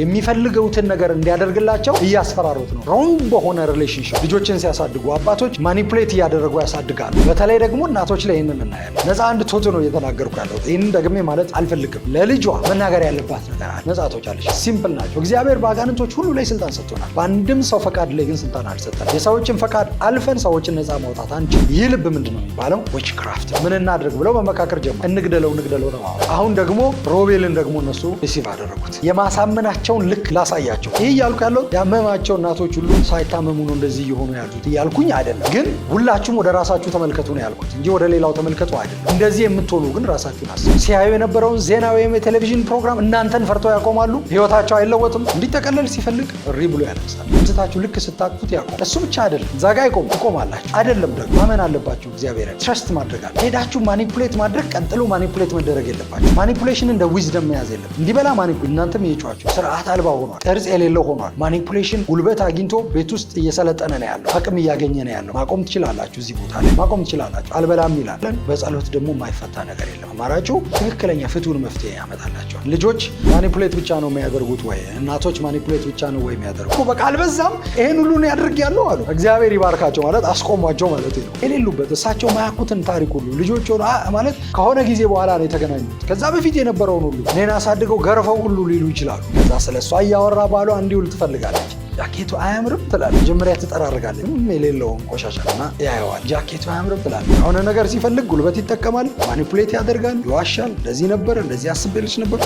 የሚፈልገውትን ነገር እንዲያደርግላቸው እያስፈራሩት ነው። ሮንግ በሆነ ሪሌሽንሺፕ ልጆችን ሲያሳድጉ አባቶች ማኒፑሌት እያደረጉ ያሳድጋሉ። በተለይ ደግሞ እናቶች ላይ ይህንን እናያለን። ነፃ እንድትወጡ ነው እየተናገርኩ ያለሁት። ይህንን ደግሜ ማለት አልፈልግም። ለልጇ መናገር ያለባት ነገር አለ። ነፃ ትወጫለሽ። ሲምፕል ናቸው። እግዚአብሔር በአጋንንቶች ሁሉ ላይ ስልጣን ሰጥቶናል። በአንድም ሰው ፈቃድ ላይ ግን ስልጣን አልሰጠንም። የሰዎችን ፈቃድ አልፈን ሰዎችን ነፃ ማውጣት አንችል። ይህ ልብ ምንድን ነው የሚባለው? ዊችክራፍት። ምን እናድርግ ብለው መመካከር ጀመሩ። እንግደለው ነው። አሁን ደግሞ ሮቤልን ደግሞ እነሱ ሪሲቭ አደረጉት። የማሳመናቸውን ልክ ላሳያቸው። ይህ እያልኩ ያለው ያመማቸው እናቶች ሁሉ ሳይታመሙ ነው እንደዚህ እየሆኑ ያሉት እያልኩኝ አይደለም። ግን ሁላችሁም ወደ ራሳችሁ ተመልከቱ ነው ያልኩት እንጂ ወደ ሌላው ተመልከቱ አይደለም። እንደዚህ የምትሆኑ ግን ራሳችሁን አስቡ። ሲያዩ የነበረውን ዜና ወይም የቴሌቪዥን ፕሮግራም እናንተን ፈርተው ያቆማሉ። ህይወታቸው አይለወጥም። እንዲጠቀለል ሲፈልግ እሪ ብሎ ያለቅሳል። እንስታችሁ ልክ ስታቅፉት ያቆም። እሱ ብቻ አይደለም፣ ዛጋ ይቆም ትቆማላችሁ። አይደለም ደግሞ ማመን አለባችሁ። እግዚአብሔር ትረስት ማድረግ አለ። ሄዳችሁ ማኒፑሌት ማድረግ ቀጥሎ ማኒፑሌት መደረግ የለባችሁ። ማኒፑሌሽን እንደ ዊዝደም መያዝ የለም። እንዲበላ ማኒፑሌት እናንተም እየጫዋችሁ ስርዓት አልባ ሆኗል። ቅርጽ የሌለው ሆኗል። ማኒፑሌሽን ጉልበት አግኝቶ ቤት ውስጥ እየሰለጠነ ነው ያለው። አቅም እያገኘ ነው ያለው። ማቆም ትችላላችሁ። እዚህ ቦታ ላይ ማቆም ትችላላችሁ። አልበላም ይላል። በጸሎት ደግሞ የማይፈታ ነገር የለም። አማራጩ ትክክለኛ ፍቱን መፍትሄ ያመጣላቸዋል። ልጆች ማኒፑሌት ብቻ ነው የሚያደርጉት ወይ እናቶች ማኒፑሌት ብቻ ነው ወይ የሚያደርጉት? በቃ አልበዛም? ይሄን ሁሉ ነው ያድርግ ያለው አሉ። እግዚአብሔር ይባርካቸው ማለት አስቆሟቸው ማለት ነው። የሌሉበት እሳቸው ማያውቁትን ታሪክ ሁሉ ልጆች ማለት ከሆነ ጊዜ በኋላ ነው የተገናኙት። ከዛ በፊት የነበረውን ሁሉ እኔን አሳድገው ገርፈው ሁሉ ሊሉ ይችላሉ። ከዛ ስለሷ እያወራ ባሏ እንዲውል ትፈልጋለች። ጃኬቱ አያምርም ትላለች። መጀመሪያ ትጠራርጋለች። የሌለውን ቆሻሻና ያየዋል። ጃኬቱ አያምርም ትላለች። የሆነ ነገር ሲፈልግ ጉልበት ይጠቀማል፣ ማኒፑሌት ያደርጋል፣ ይዋሻል። እንደዚህ ነበር፣ እንደዚህ አስቤልሽ ነበር፣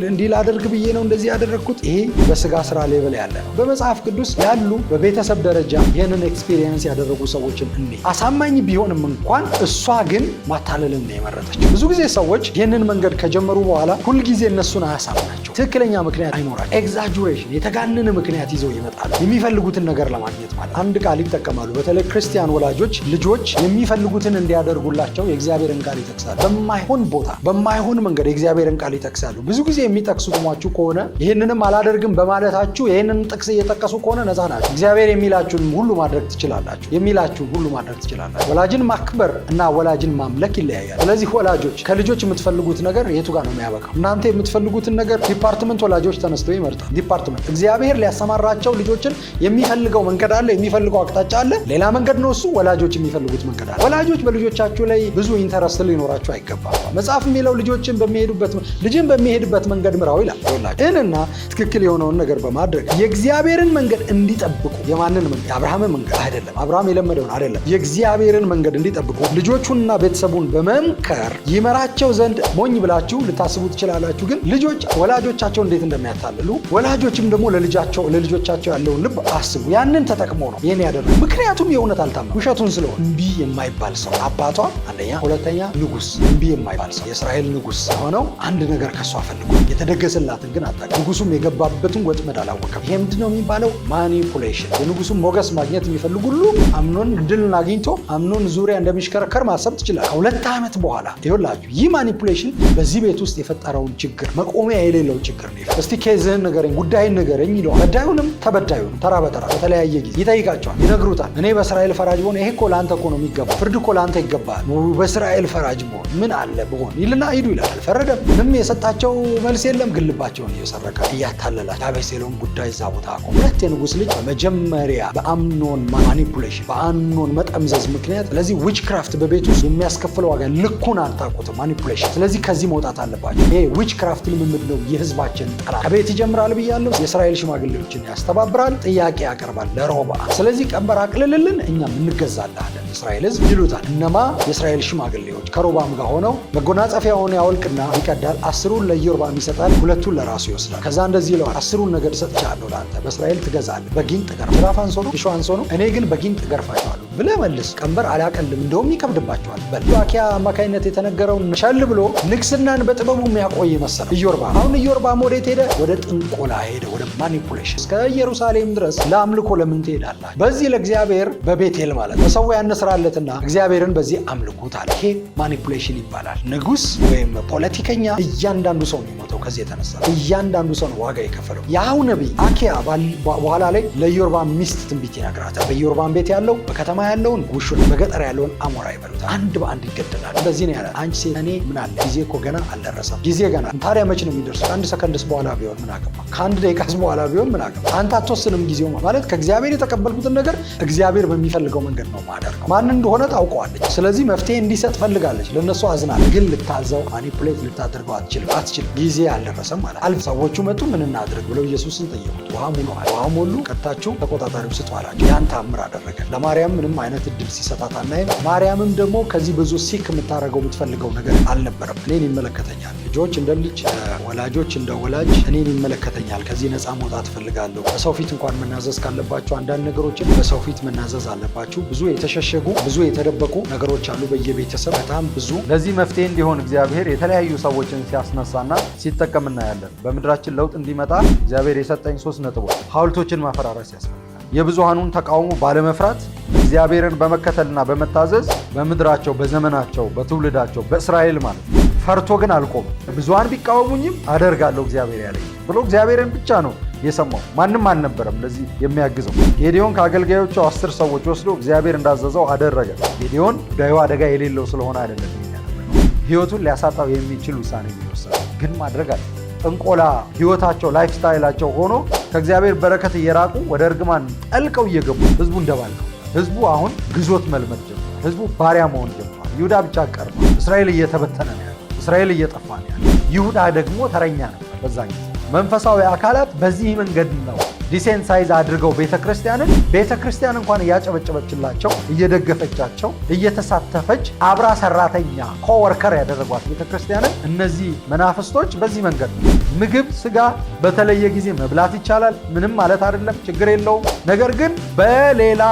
እንዲህ ላደርግ ብዬ ነው እንደዚህ ያደረግኩት። ይሄ በስጋ ስራ ሌቭል ያለ ነው። በመጽሐፍ ቅዱስ ያሉ በቤተሰብ ደረጃ ይህንን ኤክስፒሪየንስ ያደረጉ ሰዎችን አሳማኝ ቢሆንም እንኳን እሷ ግን ማታለልን ነው የመረጠችው። ብዙ ጊዜ ሰዎች ይህንን መንገድ ከጀመሩ በኋላ ሁልጊዜ እነሱን አያሳምናቸው። ትክክለኛ ምክንያት አይኖራል። ኤግዛጁሬሽን፣ የተጋነነ ምክንያት ይዘው ይመጣል። የሚፈልጉትን ነገር ለማግኘት ማለት አንድ ቃል ይጠቀማሉ። በተለይ ክርስቲያን ወላጆች ልጆች የሚፈልጉትን እንዲያደርጉላቸው የእግዚአብሔርን ቃል ይጠቅሳሉ። በማይሆን ቦታ በማይሆን መንገድ የእግዚአብሔርን ቃል ይጠቅሳሉ። ብዙ ጊዜ የሚጠቅሱት ሟችሁ ከሆነ ይህንንም አላደርግም በማለታችሁ ይህንን ጥቅስ እየጠቀሱ ከሆነ ነፃ ናቸው። እግዚአብሔር የሚላችሁን ሁሉ ማድረግ ትችላላችሁ። የሚላችሁን ሁሉ ማድረግ ትችላላችሁ። ወላጅን ማክበር እና ወላጅን ማምለክ ይለያያል። ስለዚህ ወላጆች ከልጆች የምትፈልጉት ነገር የቱ ጋር ነው የሚያበቃው? እናንተ የምትፈልጉትን ነገር ዲፓርትመንት ወላጆች ተነስተው ይመርጣል። ዲፓርትመንት እግዚአብሔር ሊያሰማራቸው ልጆችን የሚፈልገው መንገድ አለ፣ የሚፈልገው አቅጣጫ አለ። ሌላ መንገድ ነው እሱ። ወላጆች የሚፈልጉት መንገድ አለ። ወላጆች በልጆቻችሁ ላይ ብዙ ኢንተረስት ሊኖራችሁ አይገባም። መጽሐፍ የሚለው ልጅን በሚሄድበት መንገድ ምራው ይላል። ይህንና ትክክል የሆነውን ነገር በማድረግ የእግዚአብሔርን መንገድ እንዲጠብቁ የማንን መንገድ? የአብርሃምን መንገድ አይደለም። አብርሃም የለመደውን አይደለም። የእግዚአብሔርን መንገድ እንዲጠብቁ ልጆቹንና ቤተሰቡን በመምከር ይመራቸው ዘንድ ሞኝ ብላችሁ ልታስቡ ትችላላችሁ። ግን ልጆች ወላጆቻቸው እንዴት እንደሚያታልሉ ወላጆችም ደግሞ ለልጆቻቸው ያለውን ልብ አስቡ። ያንን ተጠቅሞ ነው ይህን ያደረገው። ምክንያቱም የእውነት አልታመነም፣ ውሸቱን ስለሆነ። እምቢ የማይባል ሰው አባቷ አንደኛ፣ ሁለተኛ ንጉስ፣ እምቢ የማይባል ሰው የእስራኤል ንጉስ የሆነው አንድ ነገር ከሷ ፈልጎ የተደገሰላትን ግን አጣ። ንጉሱም የገባበትን ወጥመድ አላወቀም። ይሄ ምንድን ነው የሚባለው? ማኒፑሌሽን። የንጉሱም ሞገስ ማግኘት የሚፈልጉ ሁሉ አምኖን ድልን አግኝቶ አምኖን ዙሪያ እንደሚሽከረከር ማሰብ ትችላል። ከ2 ዓመት በኋላ ይኸውላችሁ ይህ ማኒፑሌሽን በዚህ ቤት ውስጥ የፈጠረውን ችግር መቆሚያ የሌለው ችግር ነው። እስቲ ኬዝህን ንገረኝ፣ ጉዳይን ንገረኝ ይለዋል። በዳዩንም ተበዳዩንም ተራ በተራ በተለያየ ጊዜ ይጠይቃቸዋል፣ ይነግሩታል። እኔ በእስራኤል ፈራጅ ብሆን ይሄ እኮ ለአንተ እኮ ነው የሚገባ፣ ፍርድ እኮ ለአንተ ይገባል። በእስራኤል ፈራጅ ብሆን ምን አለ ብሆን ይልና ሂዱ ይላል። አልፈረደም። ምንም የሰጣቸው መልስ የለም። ግን ልባቸውን እየሰረቀ እያታለላቸው የአቤሴሎም ጉዳይ እዛ ቦታ አቆመ። 2 የንጉስ ልጅ በመጀመሪያ በአምኖን ማኒፑሌሽን በአምኖን መጠምዘዝ ምክንያት። ስለዚህ ዊችክራፍት በቤት ውስጥ የሚያስከፍለው ዋጋ ልኩን አታውቁትም። ማኒፑሌሽን። ስለዚህ ከዚህ መውጣት አለባቸው። ይሄ ዊችክራፍት ልምምድ ነው የህዝባችን ጠላት። ከቤት ይጀምራል ብያለሁ። የእስራኤል ሽማግሌዎችን ያስተባብራል፣ ጥያቄ ያቀርባል ለሮብዓም። ስለዚህ ቀንበር አቅልልልን፣ እኛም እንገዛልሃለን። እስራኤል ህዝብ ይሉታል። እነማ? የእስራኤል ሽማግሌዎች ከሮብዓም ጋር ሆነው መጎናጸፊያውን ያወልቅና ይቀዳል። 10ሩን ለኢዮርብዓም ይሰጣል፣ 2ቱን ለራሱ ይወስዳል። ከዛ እንደዚህ ይለዋል፣ 10ሩን ነገድ ሰጥቻለሁ ለአንተ፣ በእስራኤል ትገዛለህ፣ በጊንጥ ትገርፋለህ። ጅራፍ አንሶ ነው እሾህ አንሶ ነው፣ እኔ ግን በጊንጥ እገርፋቸዋለሁ ብለህ መልስ። ቀንበር አላቀልም፣ እንደውም ይከብድባቸዋል በል። በአኪያ አማካኝነት የተነገረውን ቸል ብሎ ንግስናን በጥበቡ የሚያቆይ መሰለው ኢዮርብዓም። አሁን ኢዮርብዓም ወዴት ሄደ? ወደ ጥንቆላ ሄደ፣ ወደ ማኒፑሌሽን። እስከ ኢየሩሳሌም ድረስ ለአምልኮ ለምን ትሄዳላችሁ? በዚህ ለእግዚአብሔር በቤቴል ማለት መሠዊያ ያነስራለትና እግዚአብሔርን በዚህ አምልኩት አለ። ይሄ ማኒፑሌሽን ይባላል። ንጉስ ወይም ፖለቲከኛ እያንዳንዱ ሰው የሚሞተው ከዚህ የተነሳ እያንዳንዱ ሰው ነው ዋጋ የከፈለው። የአሁን ነቢይ አኪያ በኋላ ላይ ለኢዮርብዓም ሚስት ትንቢት ይነግራታል። በኢዮርብዓም ቤት ያለው በከተማ ያለውን ውሹን በገጠር ያለውን አሞራ ይበሉት፣ አንድ በአንድ ይገደላል። እንደዚህ ነው ያለ። አንቺ ሴት እኔ ምን አለ ጊዜ እኮ ገና አልደረሰም። ጊዜ ገና ታዲያ መች ነው የሚደርሰው? ከአንድ ሰከንድስ በኋላ ቢሆን ምን አገባ? ከአንድ ደቂቃስ በኋላ ቢሆን ምን አገባ? አንተ አትወስንም ጊዜው ማለት ከእግዚአብሔር የተቀበልኩትን ነገር እግዚአብሔር በሚፈልገው መንገድ ነው ማደርገው። ማን እንደሆነ ታውቀዋለች። ስለዚህ መፍትሄ እንዲሰጥ ፈልጋለች። ለእነሱ አዝናል፣ ግን ልታዘው ማኒፑሌት ልታደርገው አትችልም። ጊዜ አልደረሰም ማለት አልፍ። ሰዎቹ መጡ፣ ምን እናድርግ ብለው ኢየሱስን ጠየቁት። ውሃ ሞሉ። ቀጥታችሁ ተቆጣጣሪው ስጡ አላቸው። ያን ታምር አደረገ። ለማርያም ምንም አይነት እድል ሲሰጣት አናይም። ማርያምም ደግሞ ከዚህ ብዙ ሲክ የምታደርገው የምትፈልገው ነገር አልነበረም። እኔን ይመለከተኛል፣ ልጆች እንደ ልጅ፣ ወላጆች እንደ ወላጅ እኔን ይመለከተኛል። ከዚህ ነፃ መውጣት እፈልጋለሁ። በሰው ፊት እንኳን መናዘዝ ካለባቸው አንዳንድ ነገሮችን በሰው ፊት መናዘዝ አለባችሁ። ብዙ የተሸሸጉ ብዙ የተደበቁ ነገሮች አሉ በየቤተሰብ በጣም ብዙ። ለዚህ መፍትሄ እንዲሆን እግዚአብሔር የተለያዩ ሰዎችን ሲያስነሳና ሲጠቀም እናያለን። በምድራችን ለውጥ እንዲመጣ እግዚአብሔር የሰጠኝ 3 ነጥቦች። ሐውልቶችን ማፈራረስ ያስፈልጋል። የብዙሃኑን ተቃውሞ ባለመፍራት እግዚአብሔርን በመከተልና በመታዘዝ በምድራቸው፣ በዘመናቸው፣ በትውልዳቸው በእስራኤል ማለት ነው። ፈርቶ ግን አልቆምም። ብዙሃን ቢቃወሙኝም አደርጋለሁ እግዚአብሔር ያለኝ ብሎ እግዚአብሔርን ብቻ ነው የሰማው። ማንም አልነበረም ለዚህ የሚያግዘው። ጌዲዮን ከአገልጋዮቹ 10 ሰዎች ወስዶ እግዚአብሔር እንዳዘዘው አደረገ። ጌዲዮን ጉዳዩ አደጋ የሌለው ስለሆነ አይደለም የሚያደርገው፣ ህይወቱን ሊያሳጣው የሚችል ውሳኔ የሚወሰነው ግን ማድረግ አለ። ጥንቆላ ህይወታቸው ላይፍ ስታይላቸው ሆኖ ከእግዚአብሔር በረከት እየራቁ ወደ እርግማን ጠልቀው እየገቡ ህዝቡ እንደባልከው ህዝቡ አሁን ግዞት መልመድ ጀምሯል። ህዝቡ ባሪያ መሆን ጀምሯል። ይሁዳ ብቻ ቀርቷል። እስራኤል እየተበተነ ነው ያለው። እስራኤል እየጠፋ ነው ያለው። ይሁዳ ደግሞ ተረኛ ነው። በዛን ጊዜ መንፈሳዊ አካላት በዚህ መንገድ ነው ዲሴንሳይዝ አድርገው ቤተክርስቲያን እንኳን እያጨበጨበችላቸው እየደገፈቻቸው እየተሳተፈች አብራ ሰራተኛ ኮወርከር ያደረጓት ቤተክርስቲያንን እነዚህ መናፍስቶች በዚህ መንገድ ነው። ምግብ ስጋ በተለየ ጊዜ መብላት ይቻላል፣ ምንም ማለት አይደለም፣ ችግር የለውም። ነገር ግን በሌላ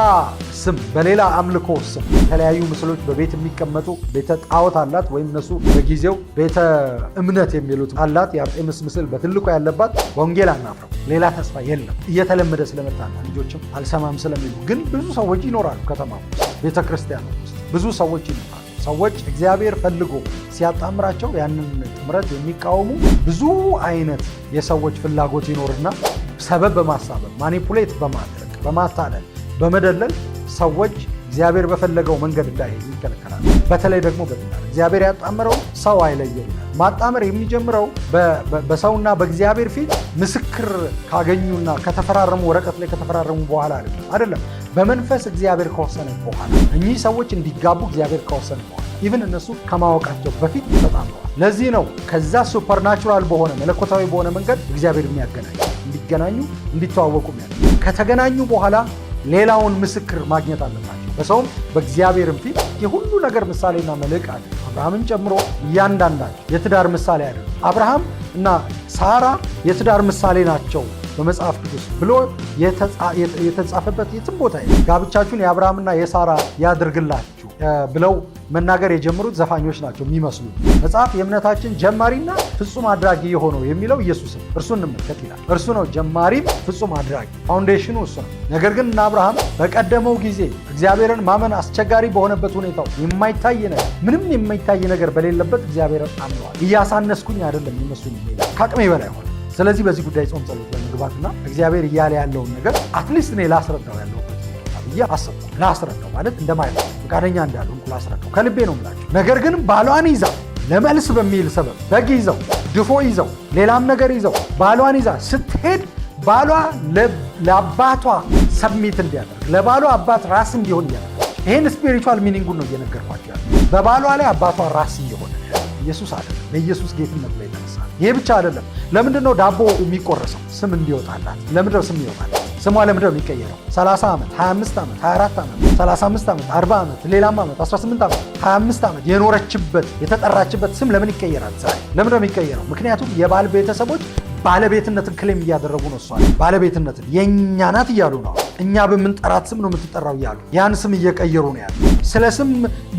ስም በሌላ አምልኮ ስም የተለያዩ ምስሎች በቤት የሚቀመጡ ቤተ ጣዖት አላት፣ ወይም እነሱ በጊዜው ቤተ እምነት የሚሉት አላት። የአርጤምስ ምስል በትልቁ ያለባት። ወንጌል አናፍረው፣ ሌላ ተስፋ የለም። እየተለመደ ስለመጣና ልጆችም አልሰማም ስለሚሉ ግን ብዙ ሰዎች ይኖራሉ። ከተማ ውስጥ ቤተ ክርስቲያን ውስጥ ብዙ ሰዎች ይኖራሉ። ሰዎች እግዚአብሔር ፈልጎ ሲያጣምራቸው ያንን ጥምረት የሚቃወሙ ብዙ አይነት የሰዎች ፍላጎት ይኖርና ሰበብ በማሳበብ ማኒፑሌት በማድረግ በማታለል በመደለል ሰዎች እግዚአብሔር በፈለገው መንገድ እንዳይሄዱ ይከለከላል። በተለይ ደግሞ በትዳር እግዚአብሔር ያጣመረው ሰው አይለየው። ማጣመር የሚጀምረው በሰውና በእግዚአብሔር ፊት ምስክር ካገኙና ከተፈራረሙ ወረቀት ላይ ከተፈራረሙ በኋላ አይደለም። በመንፈስ እግዚአብሔር ከወሰነ በኋላ እኚህ ሰዎች እንዲጋቡ እግዚአብሔር ከወሰነ በኋላ ኢቭን እነሱ ከማወቃቸው በፊት ተጣምረዋል። ለዚህ ነው ከዛ ሱፐርናቹራል በሆነ መለኮታዊ በሆነ መንገድ እግዚአብሔር የሚያገናኝ እንዲገናኙ እንዲተዋወቁ ከተገናኙ በኋላ ሌላውን ምስክር ማግኘት አለባቸው። በሰውም በእግዚአብሔርም ፊት የሁሉ ነገር ምሳሌና መልሕቅ አለ። አብርሃምን ጨምሮ እያንዳንዳቸው የትዳር ምሳሌ አይደለም። አብርሃም እና ሳራ የትዳር ምሳሌ ናቸው በመጽሐፍ ቅዱስ ብሎ የተጻፈበት የትም ቦታ ጋብቻችሁን የአብርሃምና የሳራ ያድርግላችሁ ብለው መናገር የጀመሩት ዘፋኞች ናቸው የሚመስሉ። መጽሐፍ የእምነታችን ጀማሪና ፍጹም አድራጊ የሆነው የሚለው ኢየሱስን እርሱን እንመልከት ይላል። እርሱ ነው ጀማሪም ፍጹም አድራጊ፣ ፋውንዴሽኑ እሱ ነው። ነገር ግን እነ አብርሃም በቀደመው ጊዜ እግዚአብሔርን ማመን አስቸጋሪ በሆነበት ሁኔታው የማይታይ ነገር ምንም የማይታይ ነገር በሌለበት እግዚአብሔርን አምነዋል። እያሳነስኩኝ አይደለም የሚመስሉ ከአቅሜ በላይ ሆነ። ስለዚህ በዚህ ጉዳይ ጾም ጸሎት ለመግባትና እግዚአብሔር እያለ ያለውን ነገር አትሊስት እኔ ላስረዳው ያለው ብዬ አሰብኩ። ላስረዳው ማለት እንደማይሆን ፈቃደኛ እንዳልሆንኩ ላስረዳው ከልቤ ነው የምላቸው። ነገር ግን ባሏን ይዛ ለመልስ በሚል ሰበብ በግ ይዘው ድፎ ይዘው ሌላም ነገር ይዘው ባሏን ይዛ ስትሄድ ባሏ ለአባቷ ሰብሚት እንዲያደርግ ለባሏ አባት ራስ እንዲሆን እያደረገች ይህን ስፒሪቹዋል ሚኒንጉን ነው እየነገርኳቸው ያለ። በባሏ ላይ አባቷ ራስ እየሆነ ኢየሱስ አይደለም። ለኢየሱስ ጌትነት ላይ ተነሳ። ይሄ ብቻ አይደለም። ለምንድን ነው ዳቦ የሚቆረሰው? ስም እንዲወጣላት። ለምንድን ነው ስም ይወጣላት? ስሟ ለምንድን ነው የሚቀየረው? 30 ዓመት 25 ዓመት 24 ዓመት 35 ዓመት 40 ዓመት ሌላም ዓመት 18 ዓመት 25 ዓመት የኖረችበት የተጠራችበት ስም ለምን ይቀየራል? ዛሬ ለምንድን ነው የሚቀየረው? ምክንያቱም የባል ቤተሰቦች ባለቤትነትን ክሌም እያደረጉ ነው። እሷ ባለቤትነትን የእኛ ናት እያሉ ነው። እኛ በምንጠራት ስም ነው የምትጠራው እያሉ ያን ስም እየቀየሩ ነው ያሉ። ስለ ስም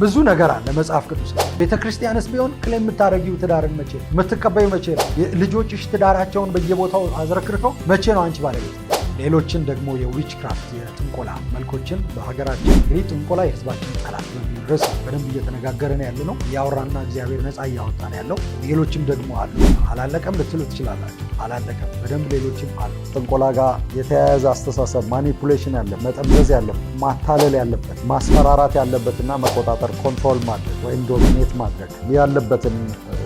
ብዙ ነገር አለ መጽሐፍ ቅዱስ ላይ። ቤተክርስቲያንስ ቢሆን ክሌም የምታደርጊው ትዳርን መቼ የምትቀበዩ መቼ ነው? ልጆችሽ ትዳራቸውን በየቦታው አዝረክርከው መቼ ነው አንቺ ባለቤት? ሌሎችን ደግሞ የዊች ክራፍት የጥንቆላ መልኮችን በሀገራችን እንግዲህ ጥንቆላ የህዝባችን ጠላት በሚል ርዕስ በደንብ እየተነጋገርን ያለ ነው። እያወራና እግዚአብሔር ነፃ እያወጣን ያለው። ሌሎችም ደግሞ አሉ። አላለቀም ልትሉ ትችላላችሁ። አላለቀም፣ በደንብ ሌሎችም አሉ። ጥንቆላ ጋር የተያያዘ አስተሳሰብ፣ ማኒፑሌሽን ያለበት፣ መጠምዘዝ ያለበት፣ ማታለል ያለበት፣ ማስፈራራት ያለበትና መቆጣጠር፣ ኮንትሮል ማድረግ ወይም ዶሚኔት ማድረግ ያለበትን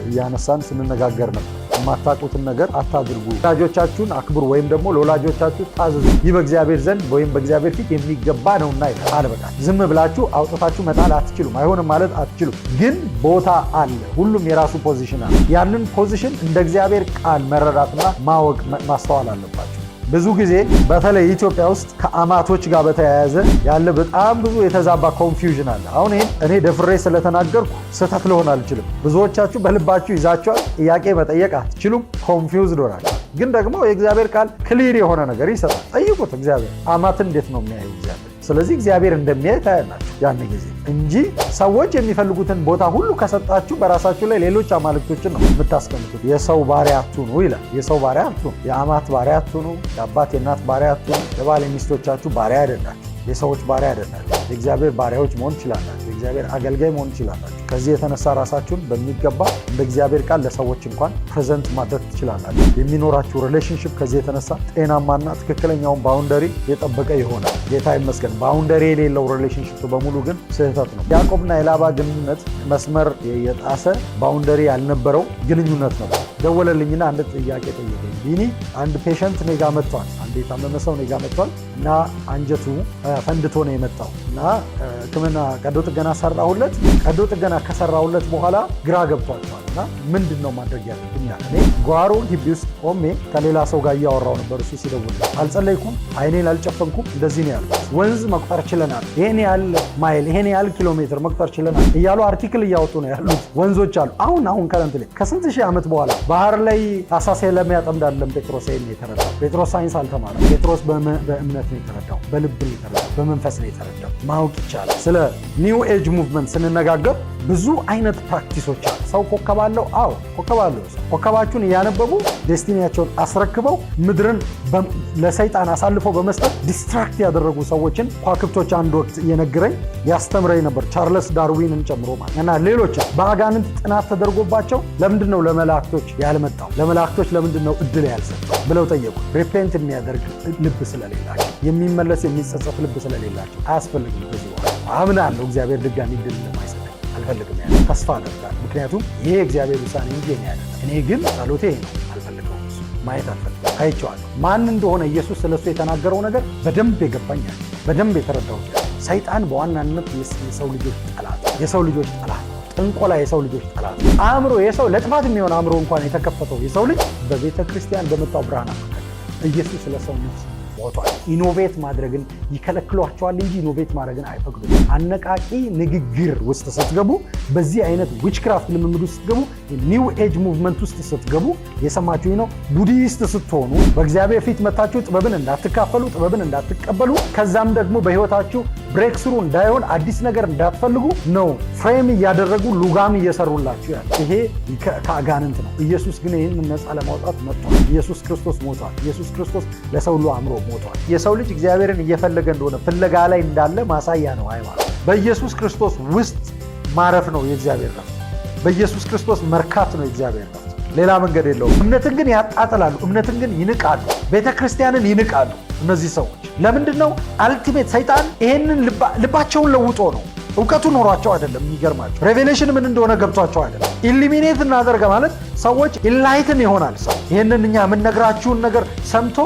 እያነሳን ስንነጋገር ነበር። የማታውቁትን ነገር አታድርጉ፣ ወላጆቻችሁን አክብሩ ወይም ደግሞ ለወላጆቻችሁ ታዘዙ፣ ይህ በእግዚአብሔር ዘንድ ወይም በእግዚአብሔር ፊት የሚገባ ነውና ይላል። በቃ ዝም ብላችሁ አውጥታችሁ መጣል አትችሉም። አይሆንም ማለት አትችሉም። ግን ቦታ አለ። ሁሉም የራሱ ፖዚሽን አለ። ያንን ፖዚሽን እንደ እግዚአብሔር ቃል መረዳትና ማወቅ ማስተዋል አለባቸው። ብዙ ጊዜ በተለይ ኢትዮጵያ ውስጥ ከአማቶች ጋር በተያያዘ ያለ በጣም ብዙ የተዛባ ኮንፊውዥን አለ። አሁን እኔ ደፍሬ ስለተናገርኩ ስህተት ልሆን አልችልም። ብዙዎቻችሁ በልባችሁ ይዛችኋል። ጥያቄ መጠየቅ አትችሉም። ኮንፊውዝድ ሆናችሁ። ግን ደግሞ የእግዚአብሔር ቃል ክሊር የሆነ ነገር ይሰጣል። ጠይቁት። እግዚአብሔር አማትን እንዴት ነው የሚያየው እግዚአብሔር? ስለዚህ እግዚአብሔር እንደሚያይ ታያላችሁ ያን ጊዜ እንጂ ሰዎች የሚፈልጉትን ቦታ ሁሉ ከሰጣችሁ በራሳችሁ ላይ ሌሎች አማልክቶችን ነው የምታስቀምጡት። የሰው ባሪያ አትሁኑ ይላል። የሰው ባሪያ አትሁኑ፣ የአማት ባሪያ አትሁኑ፣ የአባት የእናት ባሪያ አትሁኑ፣ የባል የሚስቶቻችሁ ባሪያ አይደላችሁ፣ የሰዎች ባሪያ አይደላችሁ። የእግዚአብሔር ባሪያዎች መሆን ትችላላችሁ። የእግዚአብሔር አገልጋይ መሆን ትችላላችሁ። ከዚህ የተነሳ ራሳችሁን በሚገባ እንደ እግዚአብሔር ቃል ለሰዎች እንኳን ፕሬዘንት ማድረግ ትችላላችሁ። የሚኖራችሁ ሪሌሽንሽፕ ከዚህ የተነሳ ጤናማና ትክክለኛውን ባውንደሪ የጠበቀ ይሆናል። ጌታ ይመስገን። ባውንደሪ የሌለው ሪሌሽንሽፕ በሙሉ ግን ስህተት ነው። ያዕቆብና የላባ ግንኙነት መስመር የጣሰ ባውንደሪ ያልነበረው ግንኙነት ነው። ደወለልኝና አንድ ጥያቄ ጠየቀኝ። ቢኒ አንድ ፔሸንት እኔ ጋ መጥቷል። አንድ የታመመ ሰው እኔ ጋ መጥቷል እና አንጀቱ ፈንድቶ ነው የመጣው እና ሕክምና ቀዶ ጥገና ሰራሁለት። ቀዶ ጥገና ከሰራሁለት በኋላ ግራ ገብቷቸዋል እና ምንድን ነው ማድረግ ያለብኛል? እኔ ጓሮ ግቢ ውስጥ ቆሜ ከሌላ ሰው ጋር እያወራው ነበር። እሱ ሲደውል አልጸለይኩም፣ አይኔን አልጨፈንኩም። እንደዚህ ነው ያልኩት። ወንዝ መቁጠር ችለናል፣ ይሄን ያህል ማይል፣ ይሄን ያህል ኪሎ ሜትር መቁጠር ችለናል እያሉ አርቲክል እያወጡ ነው ያሉት ወንዞች አሉ። አሁን ከረንት ላይ ከስንት ሺህ ዓመት በኋላ ባህር ላይ አሳ ለሚያጠምድ አይደለም ጴጥሮስ ይሄን የተረዳው። ጴጥሮስ ሳይንስ አልተማረም። ጴጥሮስ በእምነት ነው የተረዳው፣ በልብ ነው የተረዳው፣ በመንፈስ ነው የተረዳው። ማወቅ ይቻላል። ስለ ኒው ኤጅ ሙቭመንት ስንነጋገር ብዙ አይነት ፕራክቲሶች አሉ። ሰው ኮከብ አለው። አዎ ኮከብ አለው። ኮከባችሁን እያነበቡ ዴስቲኒያቸውን አስረክበው ምድርን ለሰይጣን አሳልፈው በመስጠት ዲስትራክት ያደረጉ ሰዎችን ከዋክብቶች አንድ ወቅት እየነገረኝ ያስተምረኝ ነበር። ቻርለስ ዳርዊንን ጨምሮ ማለት እና ሌሎች በአጋንንት ጥናት ተደርጎባቸው ለምንድን ነው ለመላእክቶች ያልመጣው? ለመላእክቶች ለምንድን ነው እድል ያልሰጠው ብለው ጠየቁ። ሪፔንት የሚያደርግ ልብ ስለሌላቸው፣ የሚመለስ የሚጸጸት ልብ ስለሌላቸው አያስፈልግም። በዚህ በኋላ አምናለሁ እግዚአብሔር ድጋሚ እድል ለማይሰጥ አልፈልግም ያለ ተስፋ አደርጋለሁ። ምክንያቱም ይሄ እግዚአብሔር ውሳኔ እንጂ እኔ ያለ እኔ ግን ጸሎቴ ነው። አልፈልገውም፣ እሱ ማየት አልፈልግም። አይቼዋለሁ ማን እንደሆነ ኢየሱስ ስለሱ የተናገረው ነገር በደንብ የገባኛል፣ በደንብ የተረዳሁት። ሰይጣን በዋናነት የሰው ልጆች ጠላት፣ ጥንቆላ የሰው ልጆች ጠላት። አእምሮ የሰው ለጥፋት የሚሆን አእምሮ እንኳን የተከፈተው የሰው ልጅ በቤተ ክርስቲያን በመጣው ብርሃን አማካኝነት ኢየሱስ ስለሰው ነፍስ ሞቷል። ኢኖቬት ማድረግን ይከለክሏቸዋል እንጂ ኢኖቬት ማድረግን አይፈቅዱም። አነቃቂ ንግግር ውስጥ ስትገቡ፣ በዚህ አይነት ዊችክራፍት ልምምድ ውስጥ ስትገቡ፣ ኒው ኤጅ ሙቭመንት ውስጥ ስትገቡ፣ የሰማችሁኝ ነው። ቡዲስት ስትሆኑ በእግዚአብሔር ፊት መታችሁ ጥበብን እንዳትካፈሉ፣ ጥበብን እንዳትቀበሉ፣ ከዛም ደግሞ በህይወታችሁ ብሬክ ስሩ እንዳይሆን አዲስ ነገር እንዳትፈልጉ ነው ፍሬም እያደረጉ ሉጋም እየሰሩላችሁ ያለ። ይሄ ከአጋንንት ነው። ኢየሱስ ግን ይህን ነፃ ለማውጣት መጥቷል። ኢየሱስ ክርስቶስ ሞቷል። ኢየሱስ ክርስቶስ ለሰው ሁሉ አእምሮ ሞቷል። የሰው ልጅ እግዚአብሔርን እየፈለገ እንደሆነ ፍለጋ ላይ እንዳለ ማሳያ ነው ሃይማኖት። በኢየሱስ ክርስቶስ ውስጥ ማረፍ ነው የእግዚአብሔር ረፍት። በኢየሱስ ክርስቶስ መርካት ነው የእግዚአብሔር ረፍት። ሌላ መንገድ የለውም። እምነትን ግን ያጣጥላሉ። እምነትን ግን ይንቃሉ። ቤተ ክርስቲያንን ይንቃሉ። እነዚህ ሰዎች ለምንድን ነው? አልቲሜት ሰይጣን ይሄንን ልባቸውን ለውጦ ነው። እውቀቱ ኖሯቸው አይደለም። የሚገርማቸው ሬቬሌሽን ምን እንደሆነ ገብቷቸው አይደለም። ኢሊሚኔት እናደርገ ማለት ሰዎች ኢንላይትን ይሆናል። ሰው ይህንን እኛ የምንነግራችሁን ነገር ሰምቶ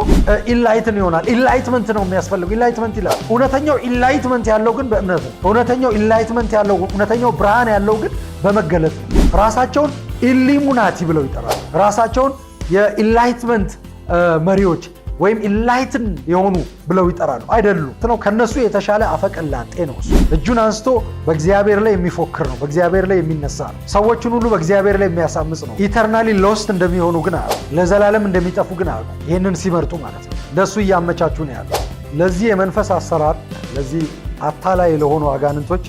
ኢንላይትን ይሆናል። ኢንላይትመንት ነው የሚያስፈልገው። ኢንላይትመንት ይላል። እውነተኛው ኢንላይትመንት ያለው ግን በእምነት ነው። እውነተኛው ኢንላይትመንት ያለው፣ እውነተኛው ብርሃን ያለው ግን በመገለጥ ነው። ራሳቸውን ኢሊሙናቲ ብለው ይጠራሉ። ራሳቸውን የኢንላይትመንት መሪዎች ወይም ኢንላይትን የሆኑ ብለው ይጠራሉ። አይደሉም ነው። ከነሱ የተሻለ አፈቀላጤ ነው እሱ። እጁን አንስቶ በእግዚአብሔር ላይ የሚፎክር ነው። በእግዚአብሔር ላይ የሚነሳ ነው። ሰዎችን ሁሉ በእግዚአብሔር ላይ የሚያሳምጽ ነው። ኢተርናሊ ሎስት እንደሚሆኑ ግን አያውቁ። ለዘላለም እንደሚጠፉ ግን አያውቁ። ይህንን ሲመርጡ ማለት ነው። ለእሱ እያመቻቹ ነው ያለው። ለዚህ የመንፈስ አሰራር፣ ለዚህ አታላይ ለሆኑ አጋንንቶች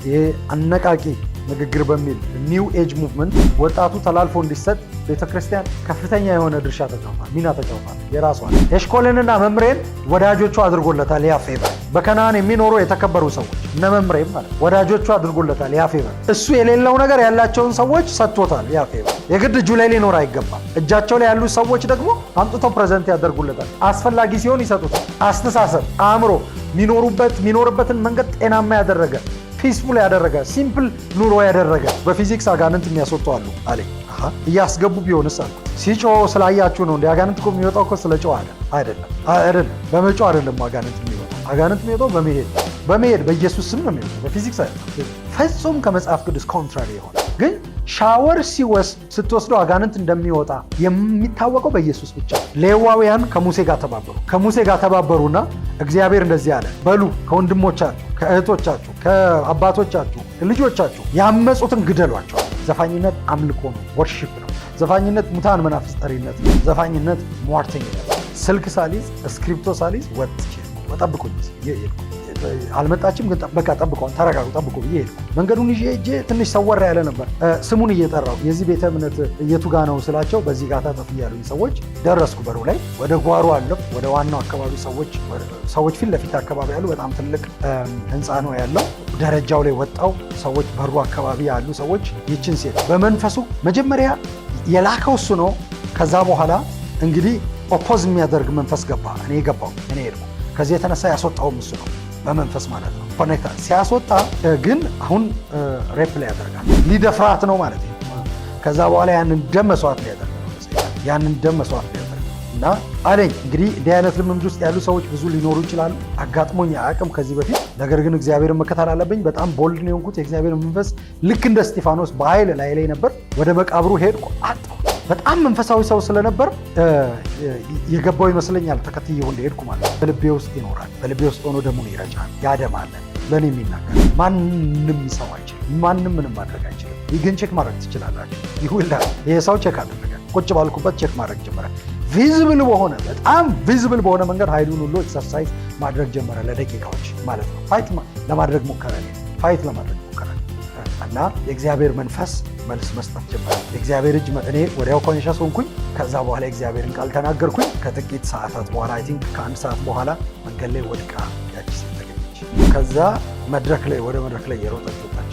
ይሄ አነቃቂ ንግግር በሚል ኒው ኤጅ ሙቭመንት ወጣቱ ተላልፎ እንዲሰጥ ቤተክርስቲያን ከፍተኛ የሆነ ድርሻ ተጫውታለች፣ ሚና ተጫውታለች። የራሷን ኤሽኮልንና መምሬን ወዳጆቹ አድርጎለታል። ያ ፌቨር በከነዓን የሚኖሩ የተከበሩ ሰዎች እነ መምሬም ማለት ወዳጆቹ አድርጎለታል። ያ ፌቨር እሱ የሌለው ነገር ያላቸውን ሰዎች ሰጥቶታል። ያ ፌቨር የግድ እጁ ላይ ሊኖር አይገባም። እጃቸው ላይ ያሉ ሰዎች ደግሞ አምጥተው ፕሬዘንት ያደርጉለታል። አስፈላጊ ሲሆን ይሰጡታል። አስተሳሰብ፣ አእምሮ የሚኖርበትን መንገድ ጤናማ ያደረገ ፒስፉል ያደረገ ሲምፕል ኑሮ ያደረገ በፊዚክስ አጋንንት የሚያስወጡ አሉ አለኝ። እያስገቡ ቢሆንስ አልኩ። ሲጮህ ስላያችሁ ነው እንዴ? አጋንንት እኮ የሚወጣው እኮ ስለ ጮህ አይደለም። በመጮህ አይደለም አጋንንት የሚወጣው። አጋንንት የሚወጣው በመሄድ በኢየሱስ ስም ነው የሚወጣው፣ በፊዚክስ አይደለም። ፍጹም ከመጽሐፍ ቅዱስ ኮንትራሪ የሆነ ግን ሻወር ስትወስደው አጋንንት እንደሚወጣ የሚታወቀው በኢየሱስ ብቻ። ሌዋውያን ከሙሴ ጋር ተባበሩና እግዚአብሔር እንደዚህ አለ፣ በሉ ከወንድሞቻችሁ፣ ከእህቶቻችሁ፣ ከአባቶቻችሁ፣ ልጆቻችሁ ያመፁትን ግደሏቸው። ዘፋኝነት አምልኮ ነው፣ ወርሺፕ ነው። ዘፋኝነት ሙታን መናፍስት ጠሪነት ነው። ዘፋኝነት ሟርተኝነት። ስልክ ሳሊዝ እስክሪፕቶ ሳሊዝ ጠብቁኝ አልመጣችም፣ ግን በቃ ጠብቀዋል፣ ተረጋጉ፣ ጠብቁ ብዬ ሄድኩ። መንገዱን ይዤ እጄ ትንሽ ሰወር ያለ ነበር። ስሙን እየጠራው የዚህ ቤተ እምነት የቱ ጋ ነው ስላቸው በዚህ ጋር ታጠፍ እያሉኝ ሰዎች ደረስኩ። በሩ ላይ ወደ ጓሮ አለፍ። ወደ ዋናው አካባቢ ሰዎች ፊት ለፊት አካባቢ ያሉ በጣም ትልቅ ህንፃ ነው ያለው። ደረጃው ላይ ወጣው። ሰዎች በሩ አካባቢ ያሉ ሰዎች ይችን ሴት በመንፈሱ መጀመሪያ የላከው እሱ ነው። ከዛ በኋላ እንግዲህ ኦፖዝ የሚያደርግ መንፈስ ገባ። እኔ ሄድኩ። ከዚህ የተነሳ ያስወጣውም እሱ ነው በመንፈስ ማለት ነው። ኮኔክታ ሲያስወጣ ግን አሁን ሬፕ ላይ ያደርጋል። ሊደፍራት ነው ማለት ነው። ከዛ በኋላ ያንን ደም መስዋዕት ላይ ያደርጋል እና አለኝ። እንግዲህ እንዲህ አይነት ልምምድ ውስጥ ያሉ ሰዎች ብዙ ሊኖሩ ይችላሉ። አጋጥሞኝ አያውቅም ከዚህ በፊት። ነገር ግን እግዚአብሔርን መከተል አለብኝ። በጣም ቦልድ ነው የሆንኩት። የእግዚአብሔር መንፈስ ልክ እንደ እስጢፋኖስ በኃይል ላይ ነበር። ወደ መቃብሩ ሄድኩ፣ አጣሁ። በጣም መንፈሳዊ ሰው ስለነበር የገባው ይመስለኛል። ተከትዬው እንደሄድኩ ማለት ነው። በልቤ ውስጥ ይኖራል። በልቤ ውስጥ ሆኖ ደሙን ይረጫል፣ ያደማል። ለእኔ የሚናገር ማንም ሰው አይችልም። ማንም ምንም ማድረግ አይችልም። ግን ቼክ ማድረግ ትችላላችሁ። ይሁላል ይሄ ሰው ቼክ አደረገ። ቁጭ ባልኩበት ቼክ ማድረግ ጀመረ። በጣም ቪዚብል በሆነ መንገድ ኃይሉን ሁሉ ኤክሰርሳይዝ ማድረግ ጀመረ። ለደቂቃዎች ማለት ነው። ፋይት ለማድረግ ሞከረ እና የእግዚአብሔር መንፈስ መልስ መስጠት ጀመረ። የእግዚአብሔር እጅ እኔ ወዲያው ኮንሸስ ሆንኩኝ። ከዛ በኋላ የእግዚአብሔርን ቃል ተናገርኩኝ። ከጥቂት ሰዓታት በኋላ አይ ቲንክ ከአንድ ሰዓት በኋላ መንገድ ላይ ወድቃ ያቺ ሴት ተገኘች። ከዛ ወደ መድረክ ላይ የሮጠች ወጣች።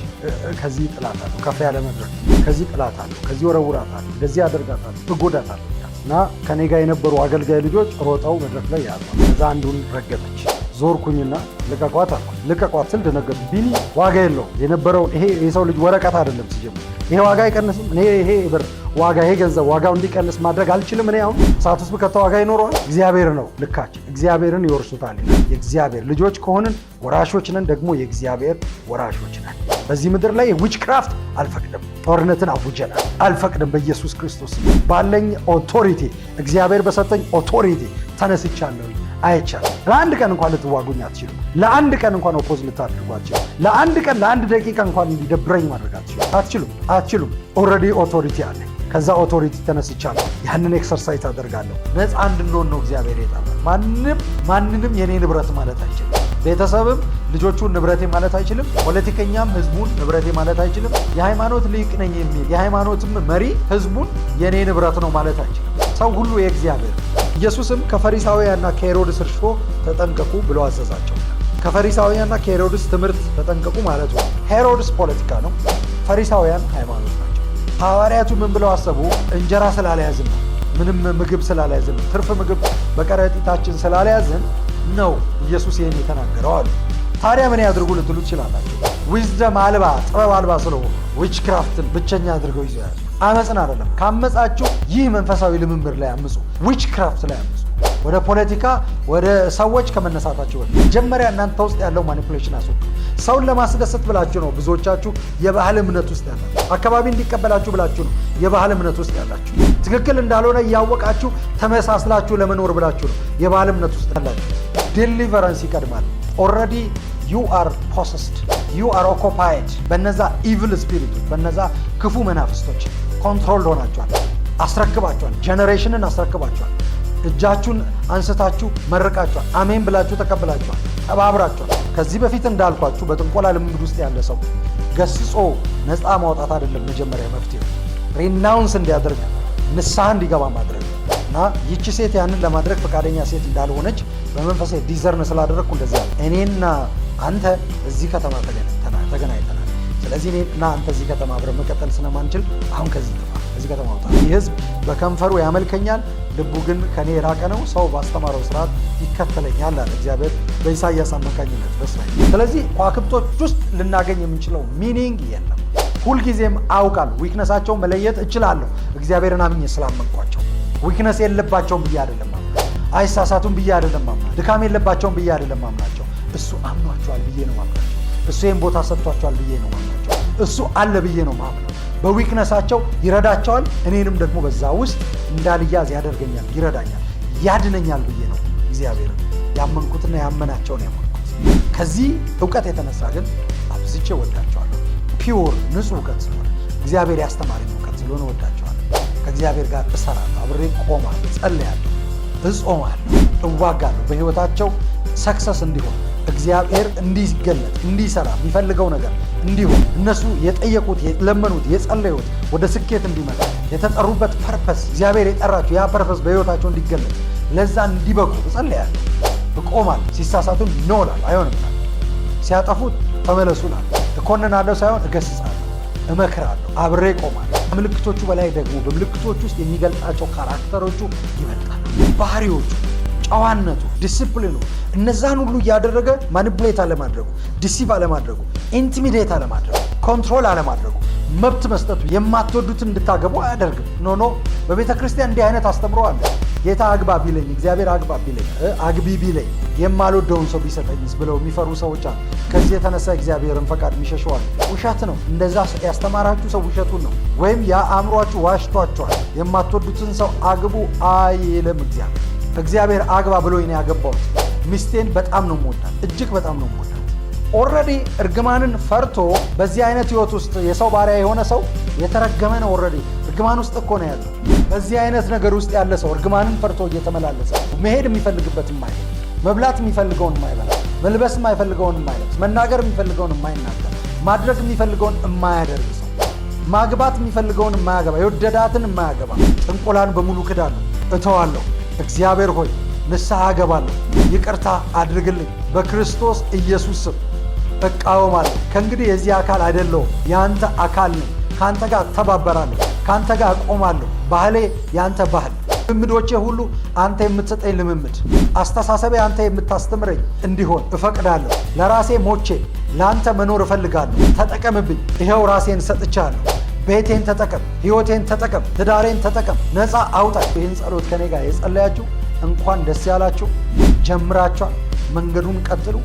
ከዚህ ጥላት አለው፣ ከፍ ያለ መድረክ፣ ከዚህ ጥላት አለው፣ ከዚህ ወረውራታለሁ፣ እንደዚህ አደርጋታለሁ፣ እጎዳታለሁ እና ከኔ ጋር የነበሩ አገልጋይ ልጆች ሮጠው መድረክ ላይ ያሉ። ከዛ አንዱን ረገጠች። ዞርኩኝና ልቀቋት አልኩ። ልቀቋት ስል ደነገጡ። ቢኒ ዋጋ የለውም የነበረውን ይሄ የሰው ልጅ ወረቀት አይደለም ሲጀምር። ይሄ ዋጋ አይቀንስም። ይሄ ብር ዋጋ፣ ይሄ ገንዘብ ዋጋው እንዲቀንስ ማድረግ አልችልም። እኔ አሁን ሰዓት ውስጥ ከተው ዋጋ ይኖረዋል። እግዚአብሔር ነው ልካችን። እግዚአብሔርን ይወርሱታል። የእግዚአብሔር ልጆች ከሆንን ወራሾች ነን፣ ደግሞ የእግዚአብሔር ወራሾች ነን። በዚህ ምድር ላይ ዊችክራፍት አልፈቅድም። ጦርነትን አውጀናል፣ አልፈቅድም። በኢየሱስ ክርስቶስ ባለኝ ኦቶሪቲ፣ እግዚአብሔር በሰጠኝ ኦቶሪቲ ተነስቻለሁ። አይቻልም። ለአንድ ቀን እንኳን ልትዋጉኝ አትችሉም። ለአንድ ቀን እንኳን ኦፖዝ ልታደርጉ አትችሉም። ለአንድ ደቂቃ እንኳን እንዲደብረኝ ማድረግ አትችሉም። ኦልሬዲ ኦቶሪቲ አለ። ከዛ ኦቶሪቲ ተነስቻለሁ። ያንን ኤክሰርሳይዝ አደርጋለሁ። ነፃ እንድንሆን ነው እግዚአብሔር የጠራን። ማንንም የኔ ንብረት ማለት አይችልም። ቤተሰብም ልጆቹን ንብረቴ ማለት አይችልም። ፖለቲከኛም ህዝቡን ንብረቴ ማለት አይችልም። የሃይማኖት ሊቅ ነኝ የሚል የሃይማኖትም መሪ ህዝቡን የኔ ንብረት ነው ማለት አይችልም። ሰው ሁሉ የእግዚአብሔር። ኢየሱስም ከፈሪሳውያንና ከሄሮድስ እርሾ ተጠንቀቁ ብሎ አዘዛቸው። ከፈሪሳውያንና ከሄሮድስ ትምህርት ተጠንቀቁ ማለቱ ነው። ሄሮድስ ፖለቲካ ነው፣ ፈሪሳውያን ሃይማኖት ናቸው። ሐዋርያቱ ምን ብለው አሰቡ? እንጀራ ስላልያዝን ነው፣ ምንም ምግብ ስላልያዝን ነው፣ ትርፍ ምግብ በከረጢታችን ስላልያዝን ነው ኢየሱስ ይህን የተናገረው አሉ። ታዲያ ምን ያድርጉ ልትሉ ትችላላችሁ። ዊዝደም አልባ ጥበብ አልባ ስለሆኑ ዊችክራፍትን ብቸኛ አድርገው ይዘው ያዙ። አመፅን አይደለም። ካመፃችሁ ይህ መንፈሳዊ ልምምድ ላይ አምፁ፣ ዊችክራፍት ላይ አምፁ። ወደ ፖለቲካ ወደ ሰዎች ከመነሳታችሁ በፊት መጀመሪያ እናንተ ውስጥ ያለው ማኒፑሌሽን አስወጡ። ሰውን ለማስደሰት ብላችሁ ነው ብዙዎቻችሁ የባህል እምነት ውስጥ ያላችሁ። አካባቢ እንዲቀበላችሁ ብላችሁ ነው የባህል እምነት ውስጥ ያላችሁ። ትክክል እንዳልሆነ እያወቃችሁ ተመሳስላችሁ ለመኖር ብላችሁ ነው የባህል እምነት ውስጥ ያላችሁ። ዴሊቨረንስ ይቀድማል። ኦልሬዲ ዩ አር ፖሰስድ፣ ዩ አር ኦኮፓይድ። በነዛ ኢቪል ስፒሪቶች፣ በነዛ ክፉ መናፍስቶች ኮንትሮል ሆናችኋል። አስረክባችኋል። ጄኔሬሽንን አስረክባችኋል። እጃችሁን አንስታችሁ መርቃችኋል። አሜን ብላችሁ ተቀብላችኋል። ተባብራችኋል። ከዚህ በፊት እንዳልኳችሁ በጥንቆላ ልምምድ ውስጥ ያለ ሰው ገስጾ ነፃ ማውጣት አይደለም መጀመሪያ መፍትሄው፣ ሬናውንስ እንዲያደርግ ንስሐ እንዲገባ ማድረግ እና ይቺ ሴት ያንን ለማድረግ ፈቃደኛ ሴት እንዳልሆነች በመንፈሳዊ ዲዘርን ስላደረግኩ እንደዚያ እኔና አንተ እዚህ ከተማ ተገናኝተናል። ስለዚህ እኔና አንተ እዚህ ከተማ አብረን መቀጠል ስለማንችል አሁን ከዚህ ከተማ ወጣ። ይህ ህዝብ በከንፈሩ ያመልከኛል፣ ልቡ ግን ከኔ የራቀ ነው። ሰው ባስተማረው ስርዓት ይከተለኛል አለ እግዚአብሔር በኢሳይያስ አማካኝነት በእስራኤል። ስለዚህ ከዋክብቶች ውስጥ ልናገኝ የምንችለው ሚኒንግ የለም። ሁልጊዜም አውቃለሁ፣ ዊክነሳቸውን መለየት እችላለሁ። እግዚአብሔርን አምኜ ስላመንኳቸው ዊክነስ የለባቸውም ብዬ አይደለም ማምናቸው፣ አይሳሳቱም ብዬ አይደለም ማምናቸው፣ ድካም የለባቸውም ብዬ አይደለም ማምናቸው። እሱ አምኗቸዋል ብዬ ነው ማምናቸው። እሱ ይህን ቦታ ሰጥቷቸዋል ብዬ ነው ማምናቸው። እሱ አለ ብዬ ነው ማምናቸው። በዊክነሳቸው ይረዳቸዋል፣ እኔንም ደግሞ በዛ ውስጥ እንዳልያዝ ያደርገኛል፣ ይረዳኛል፣ ያድነኛል ብዬ ነው እግዚአብሔር ያመንኩትና ያመናቸውን ያመንኩት። ከዚህ እውቀት የተነሳ ግን አብዝቼ ወዳቸዋለሁ። ፒውር ንጹህ እውቀት ስለሆነ እግዚአብሔር ያስተማረኝ እውቀት ስለሆነ ወዳቸዋለሁ። ከእግዚአብሔር ጋር እሰራለሁ፣ አብሬ ቆማለሁ፣ ጸልያለሁ፣ እጾማለሁ፣ እዋጋለሁ። በህይወታቸው ሰክሰስ እንዲሆን እግዚአብሔር እንዲገለጥ እንዲሰራ የሚፈልገው ነገር እንዲሆን እነሱ የጠየቁት የለመኑት የጸለዩት ወደ ስኬት እንዲመጣ የተጠሩበት ፐርፐስ እግዚአብሔር የጠራቸው ያ ፐርፐስ በህይወታቸው እንዲገለጥ ለዛ እንዲበቁ እጸልያለሁ፣ እቆማለሁ። ሲሳሳቱን ይኖላል አይሆንም፣ ሲያጠፉት ተመለሱናል። እኮንናለሁ ሳይሆን እገስጻለሁ፣ እመክራለሁ፣ አብሬ እቆማለሁ። ከምልክቶቹ በላይ ደግሞ በምልክቶች ውስጥ የሚገልጣቸው ካራክተሮቹ ይበልጣሉ። ባህሪዎቹ፣ ጨዋነቱ፣ ዲሲፕሊኑ እነዛን ሁሉ እያደረገ ማኒፑሌት አለማድረጉ፣ ዲሲቭ አለማድረጉ፣ ኢንቲሚዴት አለማድረጉ፣ ኮንትሮል አለማድረጉ፣ መብት መስጠቱ፣ የማትወዱትን እንድታገቡ አያደርግም። ኖ በቤተ ክርስቲያን እንዲህ አይነት አስተምሮ አለ። ጌታ አግባ ቢለኝ፣ እግዚአብሔር አግባ ቢለኝ፣ አግቢ ቢለኝ የማልወደውን ሰው ቢሰጠኝስ ብለው የሚፈሩ ሰዎች አሉ። ከዚህ የተነሳ እግዚአብሔርን ፈቃድ የሚሸሸዋል። ውሸት ነው። እንደዛ ያስተማራችሁ ሰው ውሸቱን ነው፣ ወይም የአእምሯችሁ ዋሽቷችኋል። የማትወዱትን ሰው አግቡ አይልም እግዚአብሔር አግባ ብሎኝ ነው ያገባሁት። ሚስቴን በጣም ነው የምወዳት፣ እጅግ በጣም ነው የምወዳት። ኦልሬዲ እርግማንን ፈርቶ በዚህ አይነት ህይወት ውስጥ የሰው ባሪያ የሆነ ሰው የተረገመ ነው። ኦልሬዲ እርግማን ውስጥ እኮ ነው ያለው። በዚህ አይነት ነገር ውስጥ ያለ ሰው እርግማንን ፈርቶ እየተመላለሰ መሄድ የሚፈልግበት የማይሄድ፣ መብላት የሚፈልገውን የማይበላ፣ መልበስ የማይፈልገውን የማይለብስ፣ መናገር የሚፈልገውን የማይናገር፣ ማድረግ የሚፈልገውን የማያደርግ ሰው፣ ማግባት የሚፈልገውን የማያገባ፣ የወደዳትን የማያገባ፣ ጥንቆላን በሙሉ ክዳለሁ፣ እተዋለሁ። እግዚአብሔር ሆይ ንስሐ እገባለሁ፣ ይቅርታ አድርግልኝ፣ በክርስቶስ ኢየሱስ ስም እቃወማለሁ። ከእንግዲህ የዚህ አካል አይደለሁም፣ የአንተ አካል ነኝ። ከአንተ ጋር እተባበራለሁ፣ ከአንተ ጋር እቆማለሁ። ባህሌ የአንተ ባህል፣ ልምምዶቼ ሁሉ አንተ የምትሰጠኝ ልምምድ፣ አስተሳሰቤ አንተ የምታስተምረኝ እንዲሆን እፈቅዳለሁ። ለራሴ ሞቼ ለአንተ መኖር እፈልጋለሁ። ተጠቀምብኝ። ይኸው ራሴን ሰጥቻለሁ። ቤቴን ተጠቀም፣ ህይወቴን ተጠቀም፣ ትዳሬን ተጠቀም፣ ነፃ አውጣኝ። ይህን ጸሎት ከኔ ጋር የጸለያችሁ እንኳን ደስ ያላችሁ። ጀምራችኋል፣ መንገዱን ቀጥሉ።